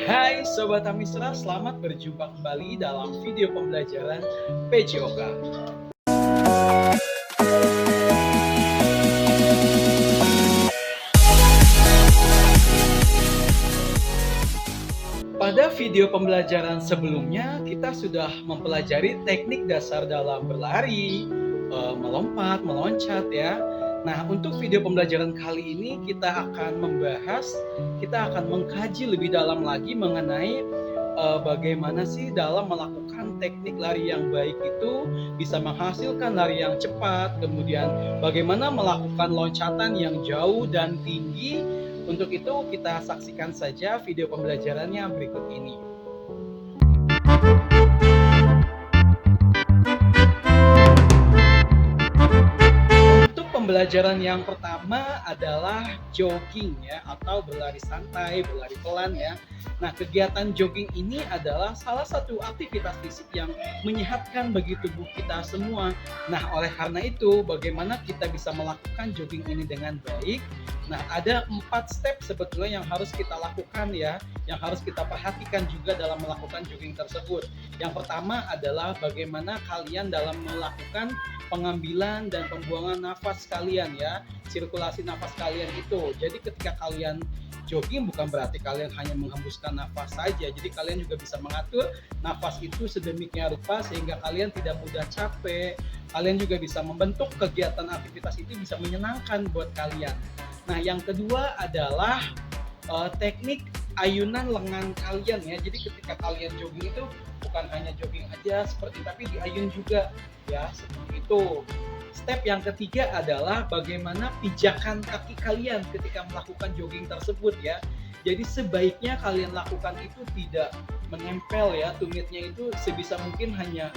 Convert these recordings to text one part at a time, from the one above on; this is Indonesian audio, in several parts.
Hai Sobat Amisra, selamat berjumpa kembali dalam video pembelajaran PJOK. Pada video pembelajaran sebelumnya, kita sudah mempelajari teknik dasar dalam berlari, melompat, meloncat ya. Nah, untuk video pembelajaran kali ini kita akan mengkaji lebih dalam lagi mengenai bagaimana sih dalam melakukan teknik lari yang baik itu bisa menghasilkan lari yang cepat, kemudian bagaimana melakukan loncatan yang jauh dan tinggi. Untuk itu kita saksikan saja video pembelajarannya berikut ini. Pembelajaran yang pertama adalah jogging ya, atau berlari santai, berlari pelan ya. Nah, kegiatan jogging ini adalah salah satu aktivitas fisik yang menyehatkan bagi tubuh kita semua. Nah, oleh karena itu, bagaimana kita bisa melakukan jogging ini dengan baik? Nah, ada 4 step sebetulnya yang harus kita lakukan ya, yang harus kita perhatikan juga dalam melakukan jogging tersebut. Yang pertama adalah bagaimana kalian dalam melakukan pengambilan dan pembuangan nafas kalian ya, sirkulasi nafas kalian itu. Jadi ketika kalian jogging bukan berarti kalian hanya menghembuskan nafas saja. Jadi kalian juga bisa mengatur nafas itu sedemikian rupa sehingga kalian tidak mudah capek. Kalian juga bisa membentuk kegiatan aktivitas itu bisa menyenangkan buat kalian. Nah, yang kedua adalah teknik ayunan lengan kalian ya. Jadi ketika kalian jogging itu bukan hanya jogging aja seperti, tapi diayun juga ya, seperti itu. Step yang ketiga adalah bagaimana pijakan kaki kalian ketika melakukan jogging tersebut ya. Jadi sebaiknya kalian lakukan itu tidak menempel ya, tumitnya itu sebisa mungkin hanya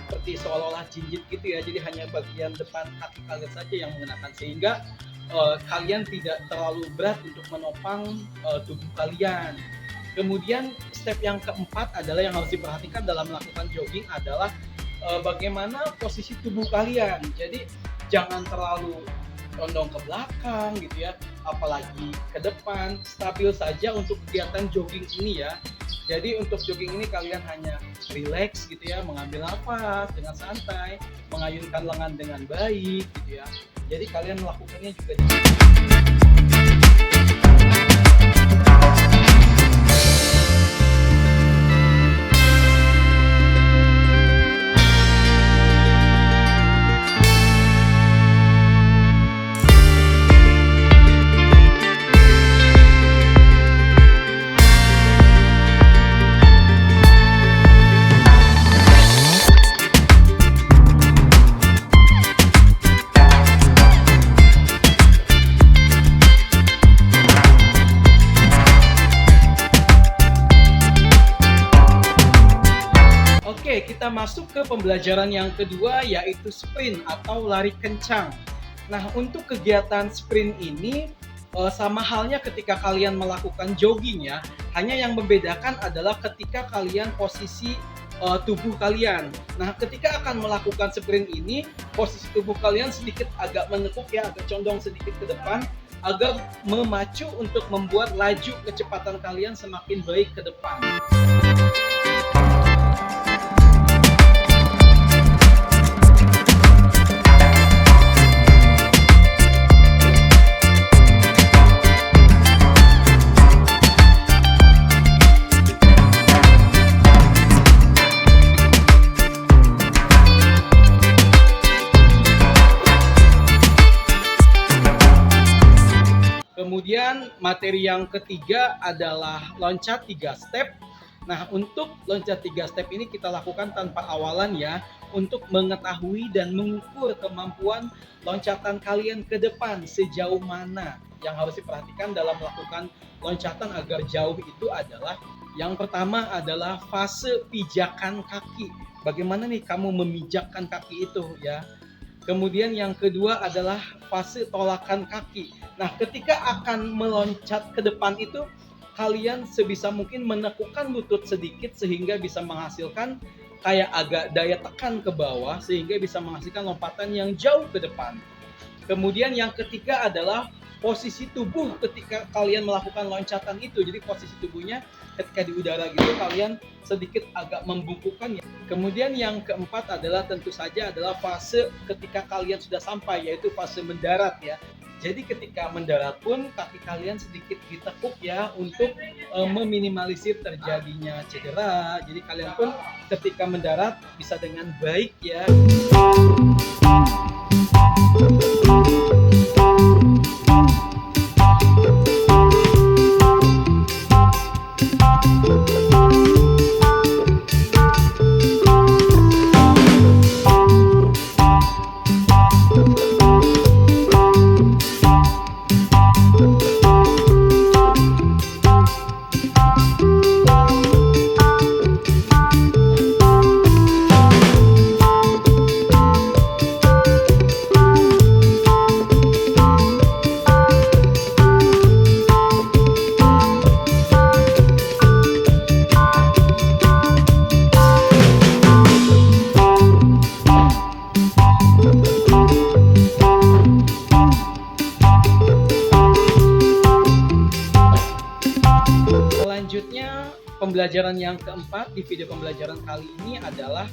seperti seolah-olah jinjit gitu ya. Jadi hanya bagian depan kaki kalian saja yang mengenakan, sehingga kalian tidak terlalu berat untuk menopang tubuh kalian. Kemudian step yang keempat adalah yang harus diperhatikan dalam melakukan jogging adalah bagaimana posisi tubuh kalian. Jadi jangan terlalu condong ke belakang gitu ya, apalagi ke depan. Stabil saja untuk kegiatan jogging ini ya. Jadi untuk jogging ini kalian hanya relax gitu ya, mengambil nafas dengan santai, mengayunkan lengan dengan baik gitu ya. Jadi kalian melakukannya juga di kita masuk ke pembelajaran yang kedua, yaitu sprint atau lari kencang. Nah, untuk kegiatan sprint ini sama halnya ketika kalian melakukan jogging ya. Hanya yang membedakan adalah ketika kalian posisi tubuh kalian. Nah, ketika akan melakukan sprint ini, posisi tubuh kalian sedikit agak menekuk ya, agak condong sedikit ke depan agar memacu untuk membuat laju kecepatan kalian semakin baik ke depan. Kemudian materi yang ketiga adalah loncat 3 step. Nah, untuk loncat 3 step ini kita lakukan tanpa awalan ya, untuk mengetahui dan mengukur kemampuan loncatan kalian ke depan sejauh mana. Yang harus diperhatikan dalam melakukan loncatan agar jauh itu adalah yang pertama adalah fase pijakan kaki. Bagaimana nih kamu memijakkan kaki itu ya. Kemudian yang kedua adalah fase tolakan kaki. Nah, ketika akan meloncat ke depan itu, kalian sebisa mungkin menekukkan lutut sedikit sehingga bisa menghasilkan kayak agak daya tekan ke bawah sehingga bisa menghasilkan lompatan yang jauh ke depan. Kemudian yang ketiga adalah posisi tubuh ketika kalian melakukan loncatan itu. Jadi posisi tubuhnya ketika di udara gitu kalian sedikit agak membungkukkan ya. Kemudian yang keempat adalah tentu saja adalah fase ketika kalian sudah sampai, yaitu fase mendarat ya. Jadi ketika mendarat pun kaki kalian sedikit ditekuk ya untuk meminimalisir terjadinya cedera. Jadi kalian pun ketika mendarat bisa dengan baik ya. Selanjutnya, pembelajaran yang keempat di video pembelajaran kali ini adalah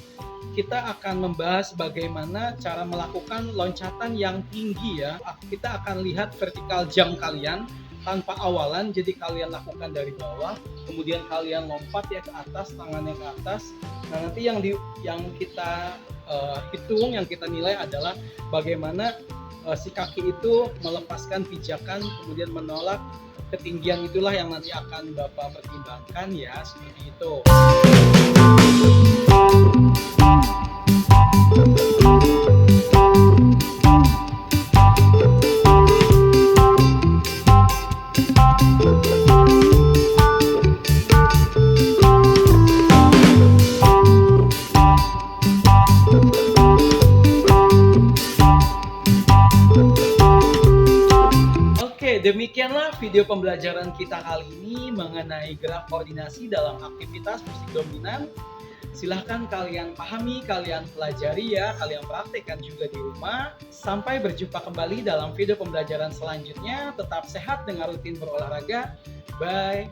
kita akan membahas bagaimana cara melakukan loncatan yang tinggi ya. Kita akan lihat vertikal jump kalian tanpa awalan, jadi kalian lakukan dari bawah, kemudian kalian lompat ya ke atas, tangannya ke atas. Nah, nanti yang kita hitung, yang kita nilai adalah bagaimana si kaki itu melepaskan pijakan, kemudian menolak ketinggian. Itulah yang nanti akan Bapak pertimbangkan ya, seperti itu. Demikianlah video pembelajaran kita kali ini mengenai gerak koordinasi dalam aktivitas musik dominan. Silahkan kalian pahami, kalian pelajari ya, kalian praktekkan juga di rumah. Sampai berjumpa kembali dalam video pembelajaran selanjutnya. Tetap sehat dengan rutin berolahraga. Bye.